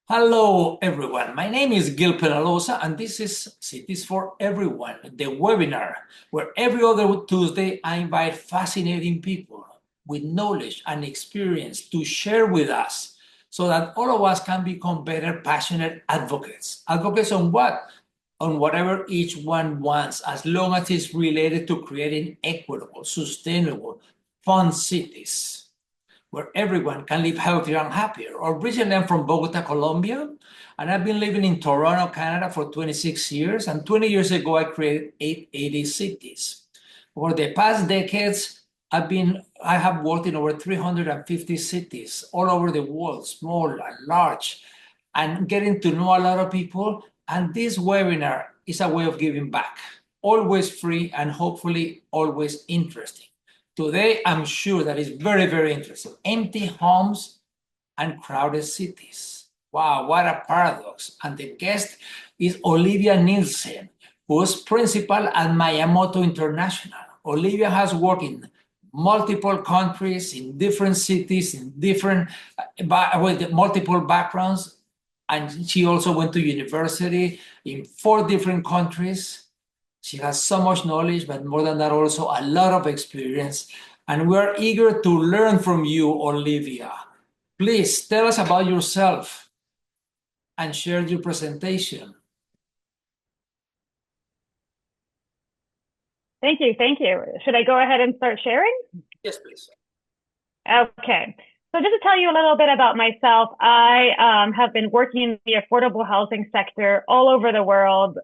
Hello, everyone. My name is Gil Penalosa, and this is Cities for Everyone, the webinar where every other Tuesday I invite fascinating people with knowledge and experience to share with us so that all of us can become better, passionate advocates. Advocates on what? On whatever each one wants, as long as it's related to creating equitable, sustainable, fun cities where everyone can live healthier and happier. Originally, I'm from Bogota, Colombia, and I've been living in Toronto, Canada for 26 years. And 20 years ago, I created 880 cities. Over the past decades, I have worked in over 350 cities all over the world, small and large, and getting to know a lot of people. And this webinar is a way of giving back, always free and hopefully always interesting. Today, I'm sure that is very, very interesting. Empty homes and crowded cities. Wow, what a paradox. And the guest is Olivia Nielsen, who is principal at Miyamoto International. Olivia has worked in multiple countries, in different cities, in different, with multiple backgrounds. And she also went to university in 4 different countries. She has so much knowledge, but more than that, also a lot of experience. And we're eager to learn from you, Olivia. Please tell us about yourself and share your presentation. Thank you. Thank you. Should I go ahead and start sharing? Yes, please. Okay. So just to tell you a little bit about myself, I have been working in the affordable housing sector all over the world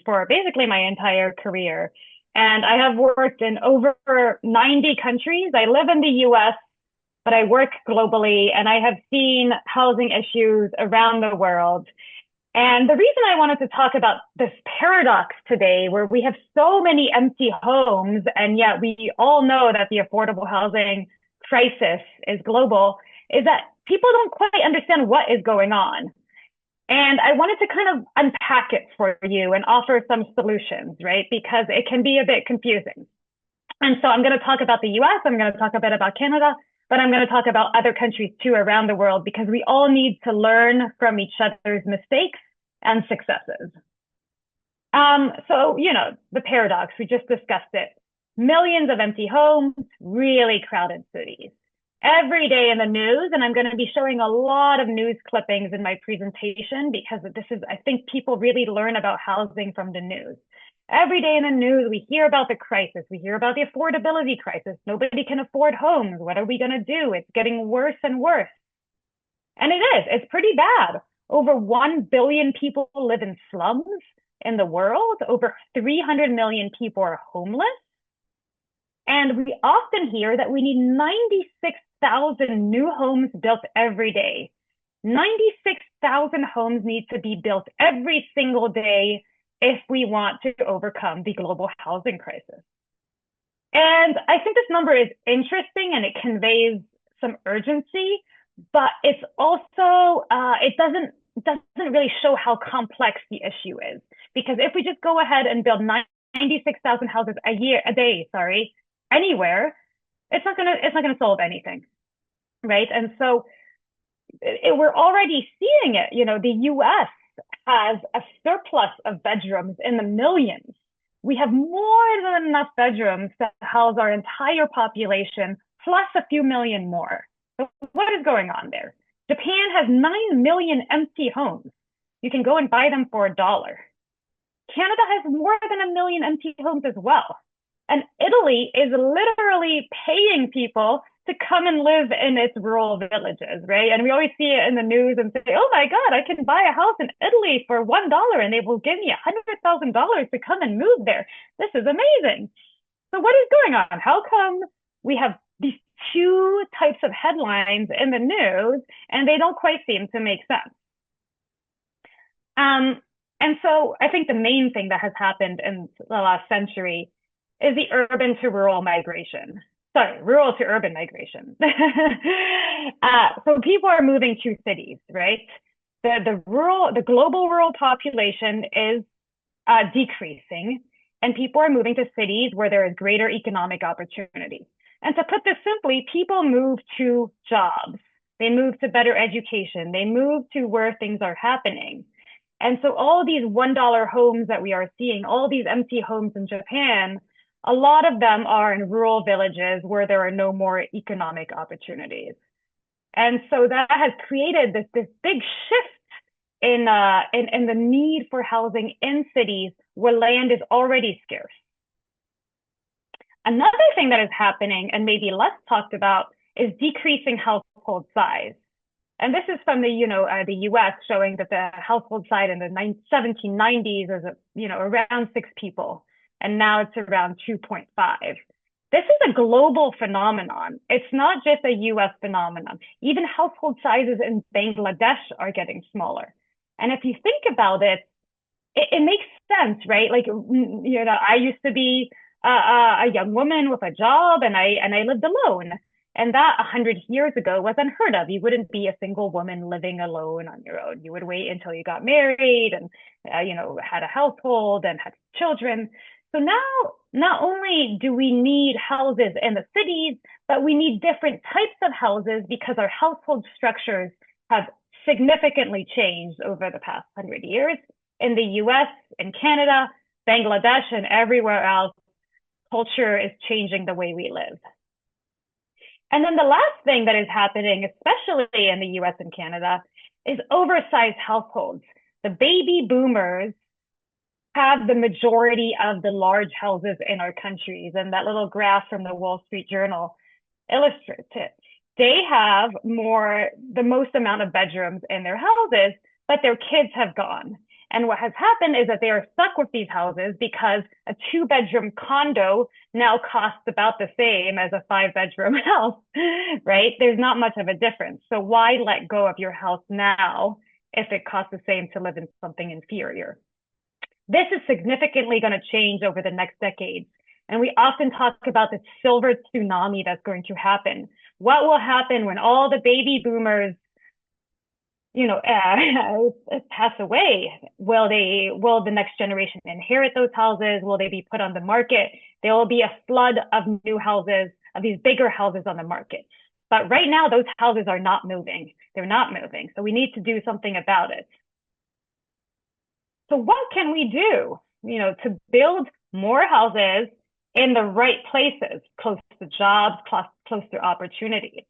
for basically my entire career. And I have worked in over 90 countries. I live in the US, but I work globally, and I have seen housing issues around the world. And the reason I wanted to talk about this paradox today, where we have so many empty homes, and yet we all know that the affordable housing crisis is global, is that people don't quite understand what is going on. And I wanted to kind of unpack it for you and offer some solutions, right? Because it can be a bit confusing. And so I'm going to talk about the US, I'm going to talk a bit about Canada, but I'm going to talk about other countries too around the world, because we all need to learn from each other's mistakes and successes. So, the paradox, we just discussed it. Millions of empty homes, really crowded cities. Every day in the news, and I'm going to be showing a lot of news clippings in my presentation because I think people really learn about housing from the news. Every day in the news, we hear about the crisis. We hear about the affordability crisis. Nobody can afford homes. What are we going to do? It's getting worse and worse. And it is. It's pretty bad. Over 1 billion people live in slums in the world. Over 300 million people are homeless. And we often hear that we need 96,000 new homes built every day. 96,000 homes need to be built every single day if we want to overcome the global housing crisis. And I think this number is interesting and it conveys some urgency, but it's also, it doesn't really show how complex the issue is. Because if we just go ahead and build 96,000 houses a day, anywhere, it's not gonna solve anything, right? And so we're already seeing it. The U.S. has a surplus of bedrooms in the millions. We have more than enough bedrooms to house our entire population, plus a few million more. So what is going on there? Japan has 9 million empty homes. You can go and buy them for $1. Canada has more than 1 million empty homes as well. And Italy is literally paying people to come and live in its rural villages, right? And we always see it in the news and say, oh my God, I can buy a house in Italy for $1 and they will give me $100,000 to come and move there. This is amazing. So what is going on? How come we have these two types of headlines in the news and they don't quite seem to make sense? And so I think the main thing that has happened in the last century is the urban to rural migration. Sorry, rural to urban migration. So people are moving to cities, right? The global rural population is decreasing, and people are moving to cities where there is greater economic opportunity. And to put this simply, people move to jobs. They move to better education. They move to where things are happening. And so all these $1 homes that we are seeing, all these empty homes in Japan, a lot of them are in rural villages where there are no more economic opportunities. And so that has created this big shift in the need for housing in cities where land is already scarce. Another thing that is happening and maybe less talked about is decreasing household size. And this is from the US, showing that the household size in the 1790s is around 6 people, and now it's around 2.5. This is a global phenomenon. It's not just a US phenomenon. Even household sizes in Bangladesh are getting smaller. And if you think about it, it makes sense, right? Like, I used to be a young woman with a job, and I lived alone. And that 100 years ago was unheard of. You wouldn't be a single woman living alone on your own. You would wait until you got married and, had a household and had children. So now, not only do we need houses in the cities, but we need different types of houses because our household structures have significantly changed over the past 100 years. In the US, in Canada, Bangladesh, and everywhere else, culture is changing the way we live. And then the last thing that is happening, especially in the US and Canada, is oversized households. The baby boomers have the majority of the large houses in our countries. And that little graph from the Wall Street Journal illustrates it. They have the most amount of bedrooms in their houses, but their kids have gone. And what has happened is that they are stuck with these houses because a 2-bedroom condo now costs about the same as a 5-bedroom house, right? There's not much of a difference. So why let go of your house now if it costs the same to live in something inferior? This is significantly going to change over the next decades. And we often talk about the silver tsunami that's going to happen. What will happen when all the baby boomers pass away? Will the next generation inherit those houses? Will they be put on the market? There will be a flood of new houses, of these bigger houses on the market. But right now, those houses are not moving. They're not moving. So we need to do something about it. So what can we do, to build more houses in the right places, close to jobs, close to opportunities?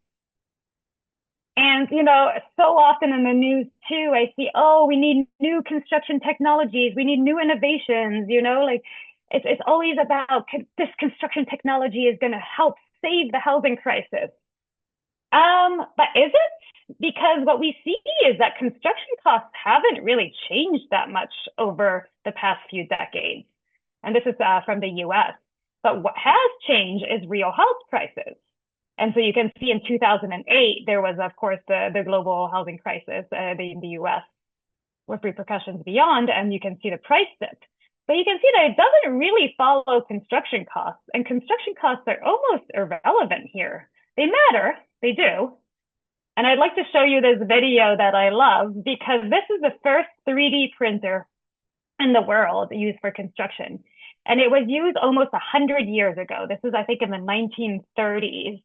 And, so often in the news too, I see, we need new construction technologies. We need new innovations, it's always about this construction technology is going to help save the housing crisis. But is it? Because what we see is that construction costs haven't really changed that much over the past few decades. And this is from the US. But what has changed is real house prices. And so you can see in 2008, there was, of course, the global housing crisis in the US with repercussions beyond, and you can see the price dip. But you can see that it doesn't really follow construction costs, and construction costs are almost irrelevant here. They matter, they do. And I'd like to show you this video that I love because this is the first 3D printer in the world used for construction. And it was used almost 100 years ago. This is, I think, in the 1930s.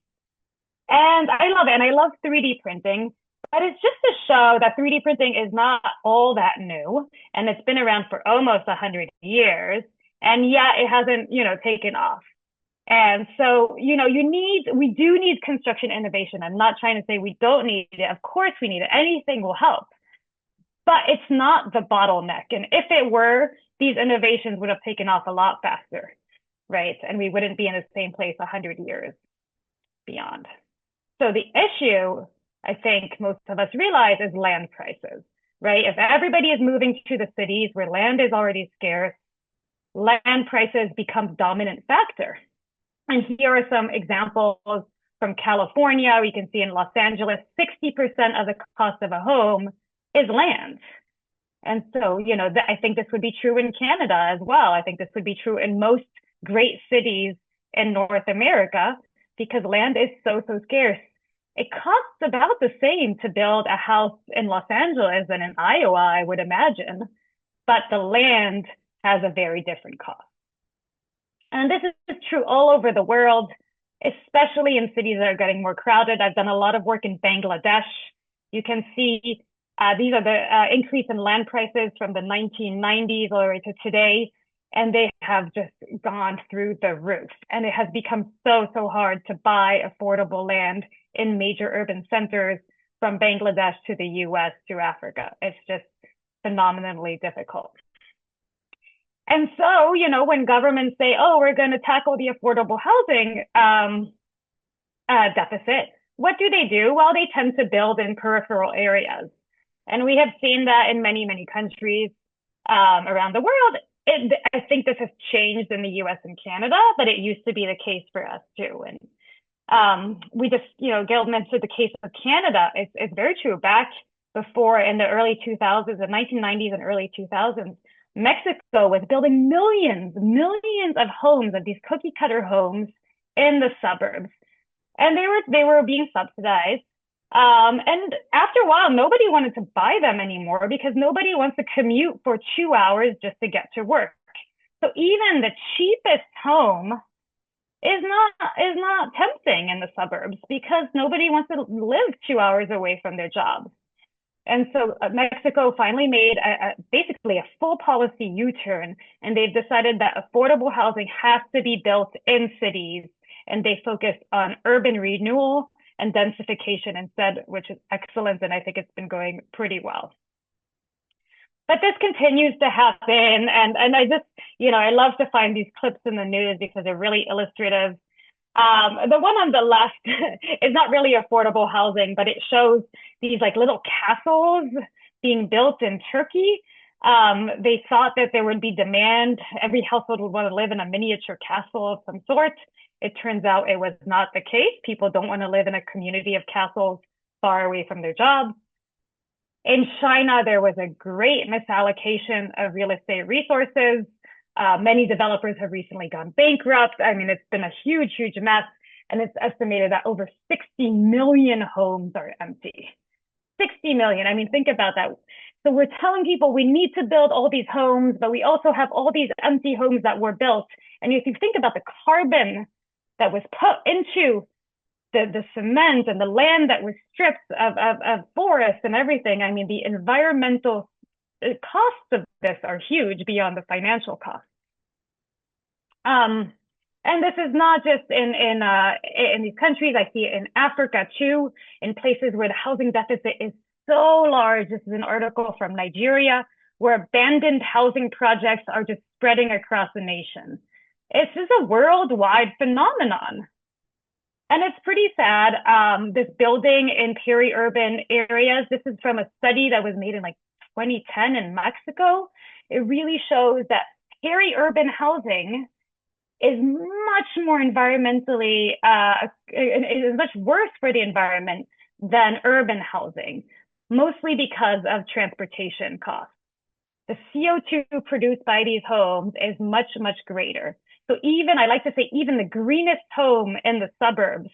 And I love it. And I love 3D printing. But it's just to show that 3D printing is not all that new. And it's been around for almost 100 years. And yet it hasn't, taken off. And so, we do need construction innovation. I'm not trying to say we don't need it. Of course we need it. Anything will help. But it's not the bottleneck. And if it were, these innovations would have taken off a lot faster, right? And we wouldn't be in the same place 100 years beyond. So the issue, I think most of us realize, is land prices, right? If everybody is moving to the cities where land is already scarce, land prices become dominant factor. And here are some examples from California. We can see in Los Angeles, 60% of the cost of a home is land. And so, I think this would be true in Canada as well. I think this would be true in most great cities in North America because land is so scarce. It costs about the same to build a house in Los Angeles than in Iowa, I would imagine, but the land has a very different cost. And this is true all over the world. especially in cities that are getting more crowded. I've done a lot of work in Bangladesh. You can see these are the increase in land prices from the 1990s all the way to today. And they have just gone through the roof. And it has become so hard to buy affordable land in major urban centers from Bangladesh to the US to Africa. It's just phenomenally difficult. And so, when governments say, oh, we're going to tackle the affordable housing deficit, what do? Well, they tend to build in peripheral areas. And we have seen that in many countries around the world. I think this has changed in the US and Canada, but it used to be the case for us too. And we just, Gil mentioned the case of Canada. It's very true. Back before in the early 2000s, the 1990s and early 2000s, Mexico was building millions of homes, of these cookie cutter homes in the suburbs. And they were being subsidized. And after a while, nobody wanted to buy them anymore because nobody wants to commute for 2 hours just to get to work. So even the cheapest home is not tempting in the suburbs because nobody wants to live 2 hours away from their job. And so Mexico finally made basically a full policy U-turn, and they've decided that affordable housing has to be built in cities, and they focused on urban renewal and densification instead, which is excellent, and I think it's been going pretty well. But this continues to happen, and I just, I love to find these clips in the news because they're really illustrative. The one on the left is not really affordable housing, but it shows these like little castles being built in Turkey. They thought that there would be demand. Every household would want to live in a miniature castle of some sort. It turns out it was not the case. People don't want to live in a community of castles far away from their jobs. In China, there was a great misallocation of real estate resources. Many developers have recently gone bankrupt. I mean, it's been a huge mess. And it's estimated that over 60 million homes are empty. 60 million. I mean, think about that. So we're telling people we need to build all these homes, but we also have all these empty homes that were built. And if you think about the carbon that was put into the cement and the land that was stripped of forests and everything, I mean, the environmental costs of this are huge beyond the financial costs. And this is not just in these countries. I see it in Africa too, in places where the housing deficit is so large. This is an article from Nigeria where abandoned housing projects are just spreading across the nation. It's just a worldwide phenomenon. And it's pretty sad. This building in peri-urban areas, this is from a study that was made in like 2010 in Mexico. It really shows that peri-urban housing is much more environmentally, is much worse for the environment than urban housing, mostly because of transportation costs. The CO2 produced by these homes is much greater. So I like to say, even the greenest home in the suburbs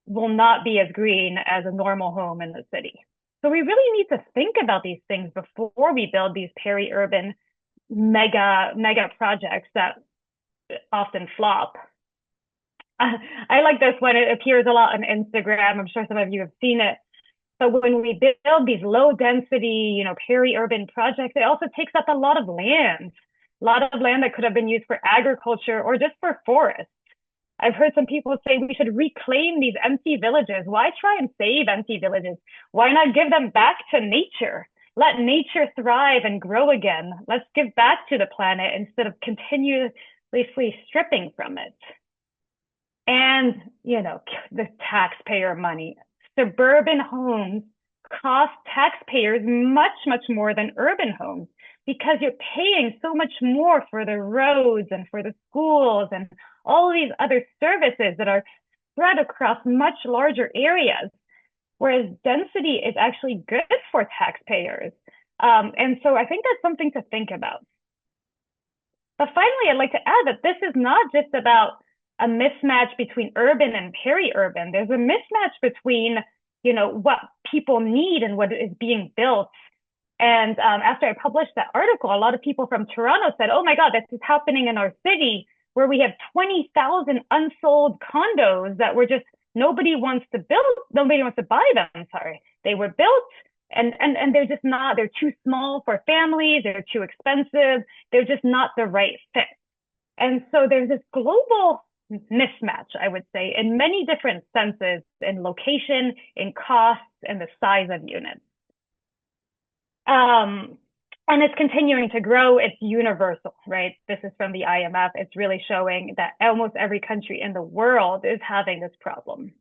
will not be as green as a normal home in the city. So we really need to think about these things before we build these peri-urban mega projects that often flop. I like this one. It appears a lot on Instagram. I'm sure some of you have seen it. So when we build these low density, peri-urban projects, it also takes up a lot of land that could have been used for agriculture or just for forests. I've heard some people say we should reclaim these empty villages. Why try and save empty villages? Why not give them back to nature? Let nature thrive and grow again. Let's give back to the planet instead of continuously stripping from it. And, the taxpayer money. Suburban homes cost taxpayers much more than urban homes because you're paying so much more for the roads and for the schools and all these other services that are spread across much larger areas, whereas density is actually good for taxpayers. And so I think that's something to think about. But finally, I'd like to add that this is not just about a mismatch between urban and peri-urban. There's a mismatch between, what people need and what is being built. And after I published that article, a lot of people from Toronto said, oh my God, this is happening in our city. where we have 20,000 unsold condos that were just nobody wants to buy them. Sorry, they were built and they're just not, they're too small for families, they're too expensive, they're just not the right fit. And so there's this global mismatch, I would say, in many different senses, in location, in cost, and the size of units. And it's continuing to grow. It's universal, right? This is from the IMF. It's really showing that almost every country in the world is having this problem.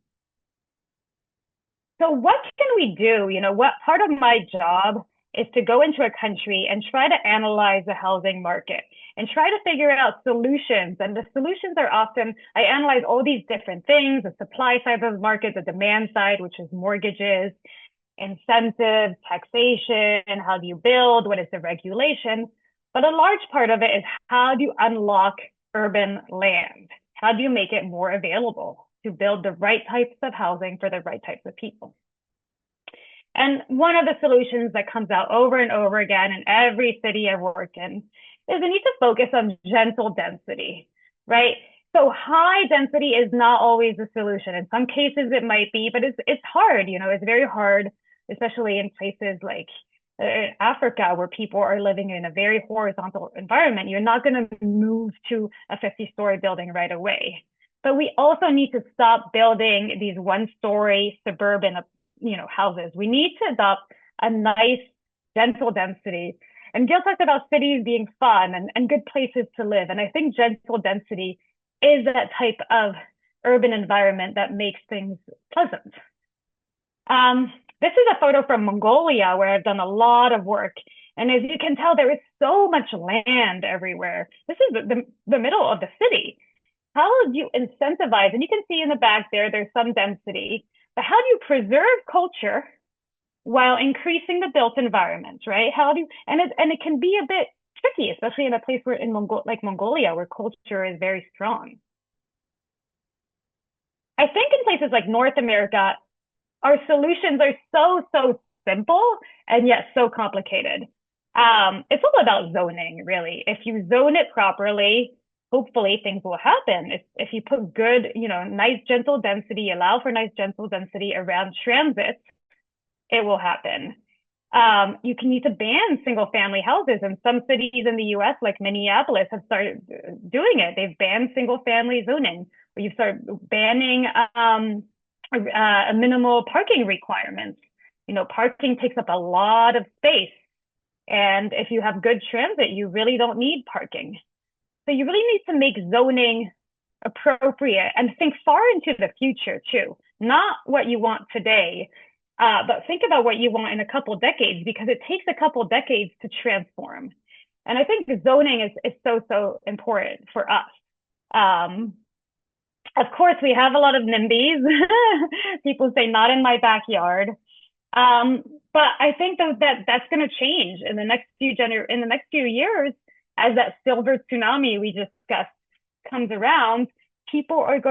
So what can we do? What part of my job is to go into a country and try to analyze the housing market and try to figure out solutions. And the solutions are often, I analyze all these different things, the supply side of the market, the demand side, which is mortgages, incentives, taxation, how do you build, what is the regulation? But a large part of it is how do you unlock urban land? How do you make it more available to build the right types of housing for the right types of people? And one of the solutions that comes out over and over again in every city I've worked in is we need to focus on gentle density, right? So high density is not always the solution. In some cases it might be, but it's hard, it's very hard, especially in places like Africa, where people are living in a very horizontal environment. You're not going to move to a 50-story building right away. But we also need to stop building these one-story suburban, houses. We need to adopt a nice, gentle density. And Gil talked about cities being fun and good places to live. And I think gentle density is that type of urban environment that makes things pleasant. This is a photo from Mongolia, where I've done a lot of work. And as you can tell, there is so much land everywhere. This is the middle of the city. How do you incentivize? And you can see in the back there's some density, but how do you preserve culture while increasing the built environment, right? And it can be a bit tricky, especially in a place where like Mongolia, where culture is very strong. I think in places like North America, our solutions are so simple and yet so complicated. It's all about zoning, really. If you zone it properly, hopefully things will happen. If you put good, nice gentle density, allow for nice gentle density around transit, it will happen. You can need to ban single family houses, and some cities in the US, like Minneapolis, have started doing it. They've banned single family zoning, where you start banning minimal parking requirements. Parking takes up a lot of space. And if you have good transit, you really don't need parking. So you really need to make zoning appropriate and think far into the future too. Not what you want today, but think about what you want in a couple decades, because it takes a couple decades to transform. And I think the zoning is so important for us. Of course, we have a lot of NIMBYs. People say not in my backyard. But I think that's going to change in the next few years, as that silver tsunami we discussed comes around. People are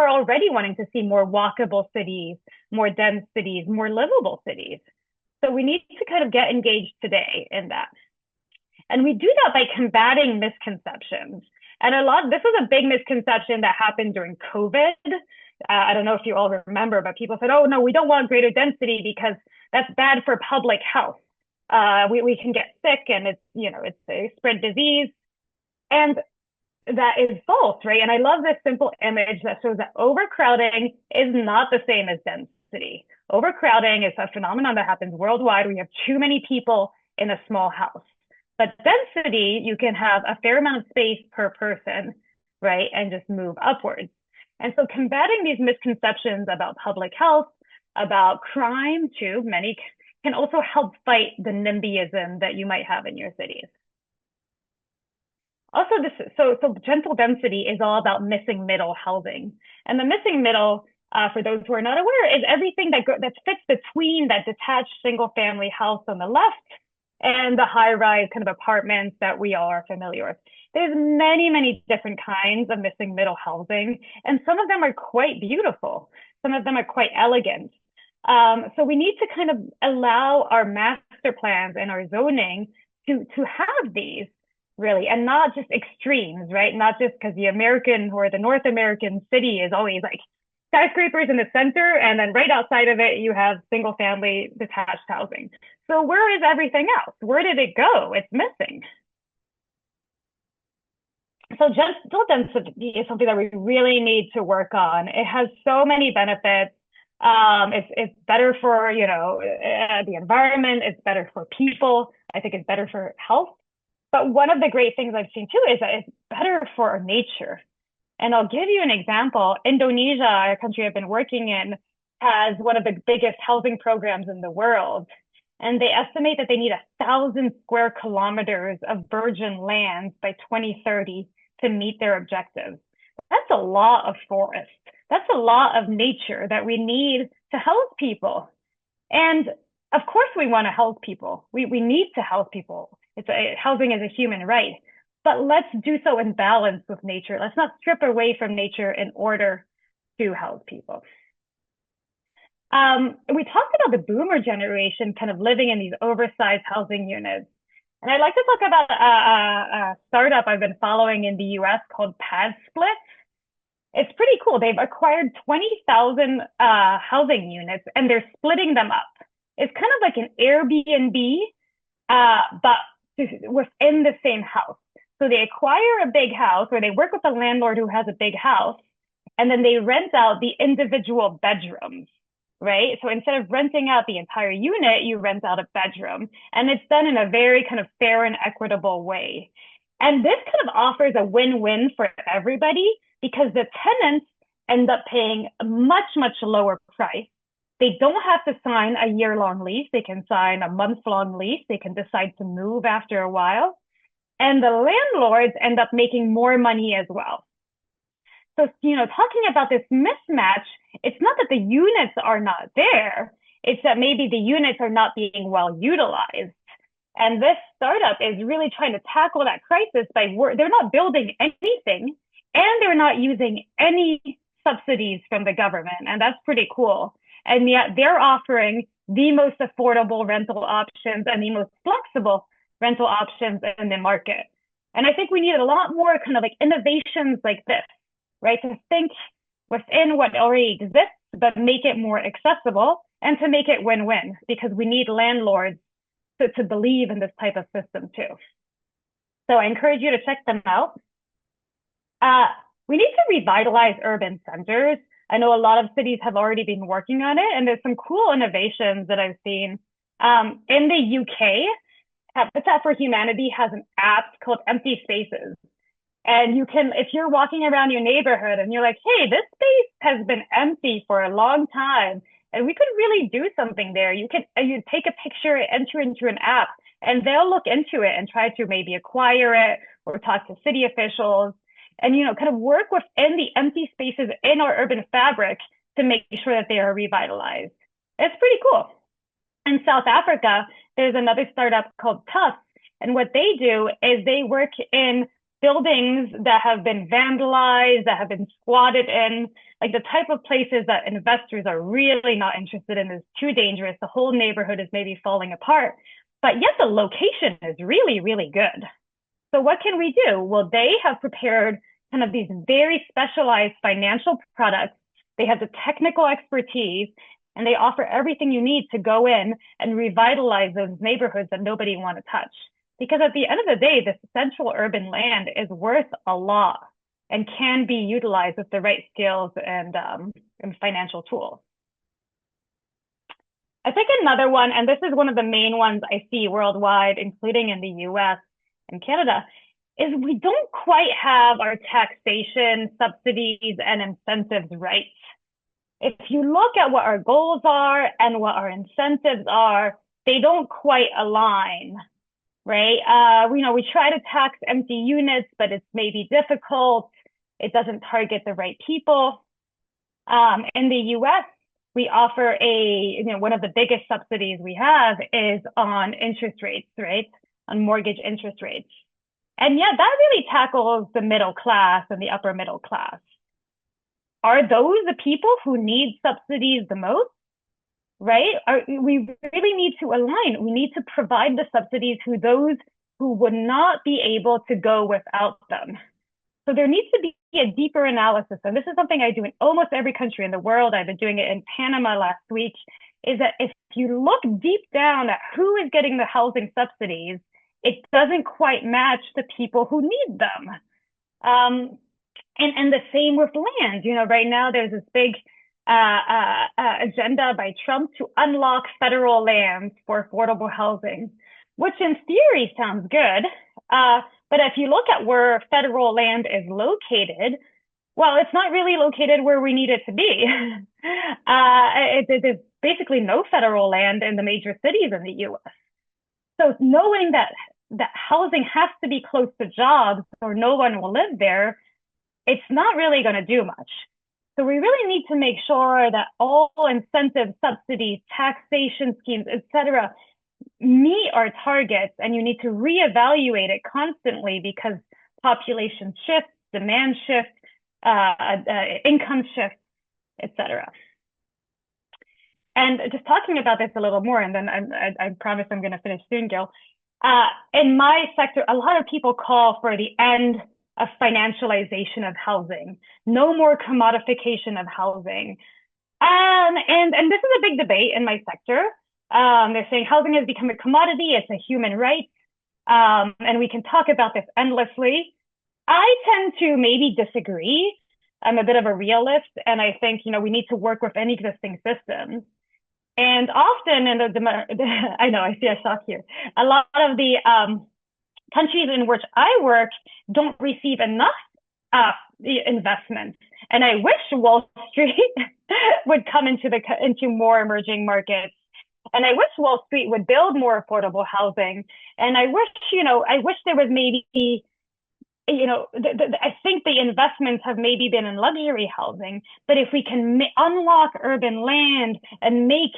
already wanting to see more walkable cities, more dense cities, more livable cities. So we need to kind of get engaged today in that. And we do that by combating misconceptions. And this was a big misconception that happened during COVID. I don't know if you all remember, but people said, oh, no, we don't want greater density because that's bad for public health. We can get sick, and it's a spread disease. And that is false, right? And I love this simple image that shows that overcrowding is not the same as density. Overcrowding is a phenomenon that happens worldwide. We have too many people in a small house. But density, you can have a fair amount of space per person, right? And just move upwards. And so combating these misconceptions about public health, about crime too, many can also help fight the NIMBYism that you might have in your cities. Also, so gentle density is all about missing middle housing. And the missing middle, for those who are not aware, is everything that fits between that detached single family house on the left and the high-rise kind of apartments that we all are familiar with. There's many different kinds of missing middle housing, and some of them are quite beautiful. Some of them are quite elegant. So we need to kind of allow our master plans and our zoning to have these. really, and not just extremes, right? Not just because the American or the North American city is always like skyscrapers in the center, and then right outside of it, you have single family detached housing. So where is everything else? Where did it go? It's missing. So gentle density is something that we really need to work on. It has so many benefits. It's better for the environment. It's better for people. I think it's better for health. But one of the great things I've seen too is that it's better for nature. And I'll give you an example. Indonesia, a country I've been working in, has one of the biggest housing programs in the world. And they estimate that they need 1,000 square kilometers of virgin land by 2030 to meet their objectives. That's a lot of forest. That's a lot of nature that we need to house people. And of course, we want to house people. We need to house people. Housing is a human right. But let's do so in balance with nature. Let's not strip away from nature in order to house people. We talked about the boomer generation kind of living in these oversized housing units. And I'd like to talk about a startup I've been following in the US called Pad Split. It's pretty cool. They've acquired 20,000 housing units and they're splitting them up. It's kind of like an Airbnb, but within the same house. So they acquire a big house, or they work with a landlord who has a big house, and then they rent out the individual bedrooms, right? So instead of renting out the entire unit, you rent out a bedroom. And it's done in a very kind of fair and equitable way. And this kind of offers a win-win for everybody because the tenants end up paying a much, much lower price. They don't have to sign a year-long lease. They can sign a month-long lease. They can decide to move after a while. And the landlords end up making more money as well. So, talking about this mismatch, it's not that the units are not there. It's that maybe the units are not being well utilized. And this startup is really trying to tackle that crisis by they're not building anything and they're not using any subsidies from the government. And that's pretty cool. And yet they're offering the most affordable rental options and the most flexible rental options in the market. And I think we need a lot more kind of like innovations like this, right? To think within what already exists, but make it more accessible and to make it win-win, because we need landlords to believe in this type of system too. So I encourage you to check them out. We need to revitalize urban centers. I know a lot of cities have already been working on it, and there's some cool innovations that I've seen. In the UK, Habitat for Humanity has an app called Empty Spaces. And you can, if you're walking around your neighborhood and you're like, hey, this space has been empty for a long time, and we could really do something there. You take a picture, enter into an app, and they'll look into it and try to maybe acquire it or talk to city officials and, kind of work within the empty spaces in our urban fabric to make sure that they are revitalized. It's pretty cool. In South Africa, there's another startup called Tufts. And what they do is they work in buildings that have been vandalized, that have been squatted in, like the type of places that investors are really not interested in. Is too dangerous. The whole neighborhood is maybe falling apart, but yet the location is really, really good. So what can we do? Well, they have prepared kind of these very specialized financial products. They have the technical expertise, and they offer everything you need to go in and revitalize those neighborhoods that nobody wants to touch. Because at the end of the day, this central urban land is worth a lot and can be utilized with the right skills and financial tools. I think another one, and this is one of the main ones I see worldwide, including in the US and Canada, is we don't quite have our taxation, subsidies, and incentives right. If you look at what our goals are and what our incentives are, they don't quite align, right? We try to tax empty units, but it's maybe difficult. It doesn't target the right people. In the US, we offer one of the biggest subsidies we have is on interest rates, right? On mortgage interest rates. And yet that really tackles the middle class and the upper middle class. Are those the people who need subsidies the most, right? We really need to align. We need to provide the subsidies to those who would not be able to go without them. So there needs to be a deeper analysis. And this is something I do in almost every country in the world. I've been doing it in Panama last week, is that if you look deep down at who is getting the housing subsidies, it doesn't quite match the people who need them. And the same with land. You know, right now there's this big agenda by Trump to unlock federal lands for affordable housing, which in theory sounds good. But if you look at where federal land is located, well, it's not really located where we need it to be. There's basically no federal land in the major cities in the US. So knowing that housing has to be close to jobs or no one will live there, it's not really going to do much. So we really need to make sure that all incentives, subsidies, taxation schemes, etc., meet our targets, and you need to reevaluate it constantly because population shifts, demand shifts, income shifts, etc. And just talking about this a little more, and then I promise I'm going to finish soon, Gil. In my sector, a lot of people call for the end of financialization of housing, no more commodification of housing. And this is a big debate in my sector. They're saying housing has become a commodity, it's a human right, and we can talk about this endlessly. I tend to maybe disagree. I'm a bit of a realist, and I think, you know, we need to work within existing systems. And often in I know, I see a shock here. A lot of the countries in which I work don't receive enough investments. And I wish Wall Street would come into more emerging markets. And I wish Wall Street would build more affordable housing. And I wish there was maybe, I think the investments have maybe been in luxury housing. But if we can unlock urban land and make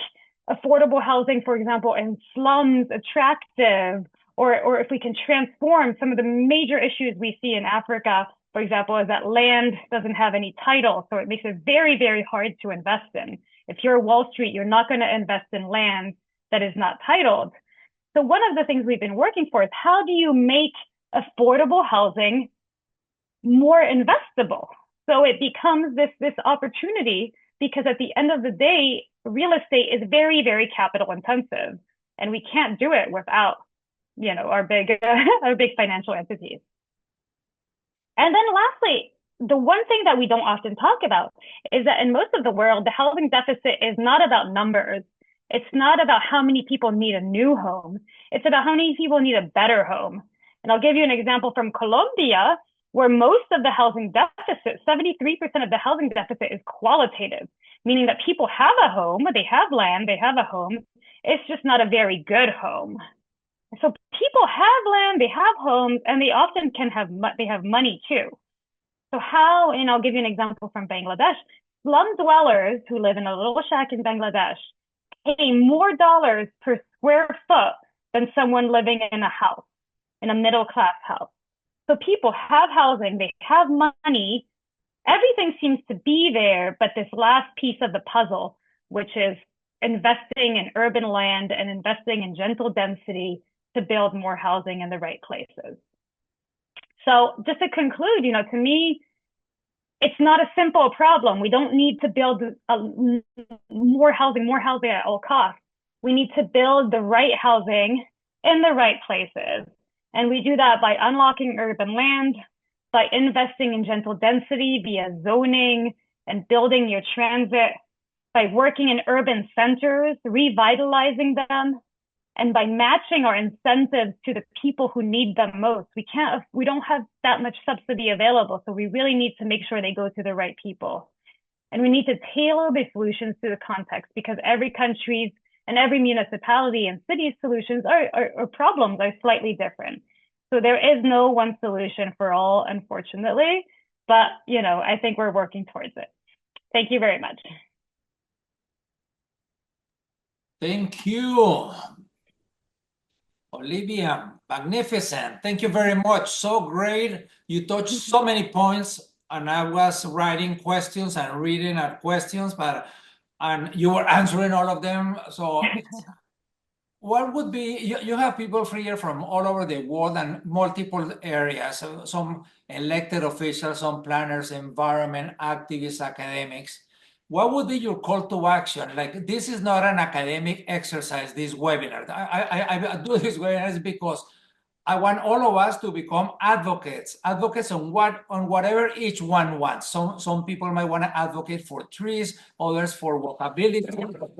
affordable housing, for example, in slums attractive, or if we can transform some of the major issues we see in Africa, for example, is that land doesn't have any title. So it makes it very, very hard to invest in. If you're Wall Street, you're not going to invest in land that is not titled. So one of the things we've been working for is how do you make affordable housing more investable? So it becomes this opportunity, because at the end of the day, real estate is very, very capital intensive, and we can't do it without, our big financial entities. And then lastly, the one thing that we don't often talk about is that in most of the world, the housing deficit is not about numbers. It's not about how many people need a new home. It's about how many people need a better home. And I'll give you an example from Colombia, where most of the housing deficit, 73% of the housing deficit, is qualitative, meaning that people have a home, they have land, they have a home. It's just not a very good home. So people have land, they have homes, and they often they have money too. So how, and I'll give you an example from Bangladesh, slum dwellers who live in a little shack in Bangladesh pay more dollars per square foot than someone living in a house, in a middle class house. So people have housing, they have money, everything seems to be there, but this last piece of the puzzle, which is investing in urban land and investing in gentle density to build more housing in the right places. So just to conclude, to me, it's not a simple problem. We don't need to build more housing at all costs. We need to build the right housing in the right places. And we do that by unlocking urban land, by investing in gentle density via zoning and building near transit, by working in urban centers, revitalizing them, and by matching our incentives to the people who need them most. We don't have that much subsidy available, so we really need to make sure they go to the right people. And we need to tailor the solutions to the context, because every country's and every municipality and city's solutions or problems are slightly different. So there is no one solution for all, unfortunately, but I think we're working towards it. Thank you very much. Thank you, Olivia. Magnificent. Thank you very much. So great. You touched so many points, and I was writing questions and reading at questions, and you were answering all of them. So what would be, you have people here from all over the world and multiple areas, some elected officials, some planners, environment activists, academics. What would be your call to action? Like, this is not an academic exercise, this webinar. I do this webinars because I want all of us to become advocates on whatever each one wants. Some people might want to advocate for trees, others for walkability,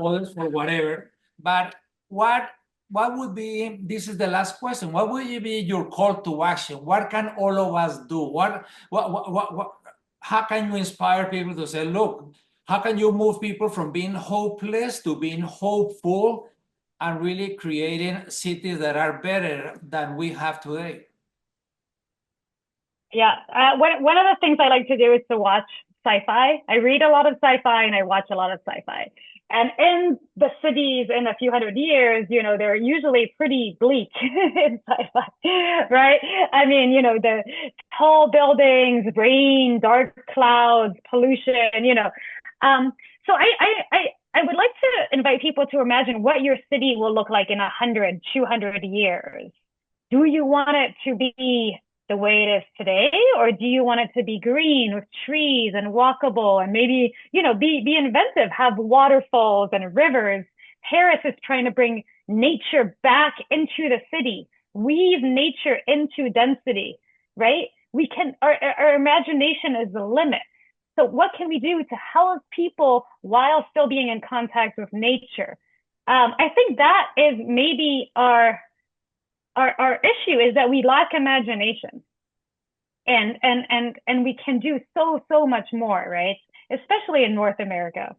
others for whatever. But what would be, this is the last question, what would be your call to action? What can all of us do? How can you inspire people to say, look, how can you move people from being hopeless to being hopeful and really creating cities that are better than we have today? Yeah. One of the things I like to do is to watch sci-fi. I read a lot of sci-fi and I watch a lot of sci-fi. And in the cities in a few hundred years, they're usually pretty bleak in sci-fi, right? I mean, the tall buildings, rain, dark clouds, pollution, So I would like to invite people to imagine what your city will look like in 100, 200 years. Do you want it to be the way it is today, or do you want it to be green with trees and walkable and maybe, be inventive, have waterfalls and rivers? Paris is trying to bring nature back into the city, weave nature into density, right? Our imagination is the limit. So what can we do to help people while still being in contact with nature? I think that is maybe our issue, is that we lack imagination, and we can do so much more, right? Especially in North America.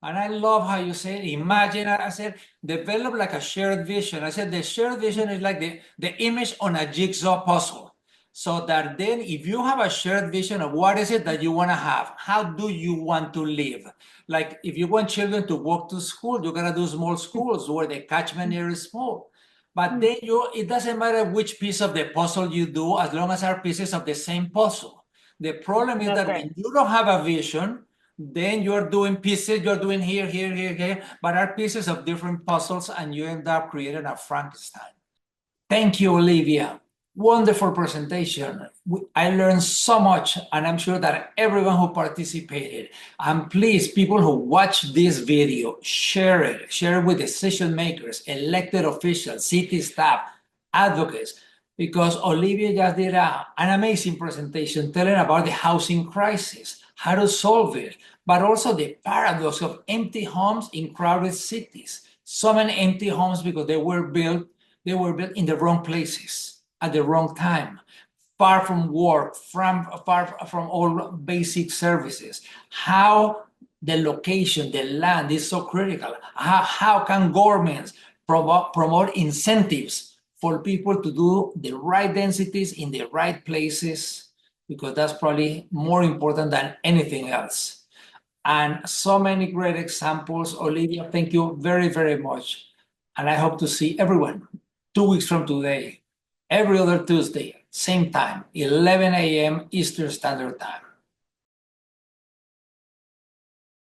And I love how you said, imagine, I said, develop like a shared vision. I said, the shared vision is like the image on a jigsaw puzzle. So that then if you have a shared vision of what is it that you want to have, how do you want to live? Like if you want children to walk to school, you're going to do small schools where the catchment area is small. But then it doesn't matter which piece of the puzzle you do, as long as are pieces of the same puzzle. The problem is That's that right. when you don't have a vision, then you're doing pieces, you're doing here, but are pieces of different puzzles, and you end up creating a Frankenstein. Thank you, Olivia. Wonderful presentation. I learned so much, and I'm sure that everyone who participated, and please, people who watch this video, share it with decision makers, elected officials, city staff, advocates, because Olivia just did an amazing presentation telling about the housing crisis, how to solve it, but also the paradox of empty homes in crowded cities. So many empty homes because they were built in the wrong places at the wrong time, far from work, far from all basic services. How the location, the land is so critical. How can governments promote incentives for people to do the right densities in the right places? Because that's probably more important than anything else. And so many great examples. Olivia, thank you very, very much. And I hope to see everyone 2 weeks from today, every other Tuesday, same time, 11 a.m. Eastern Standard Time.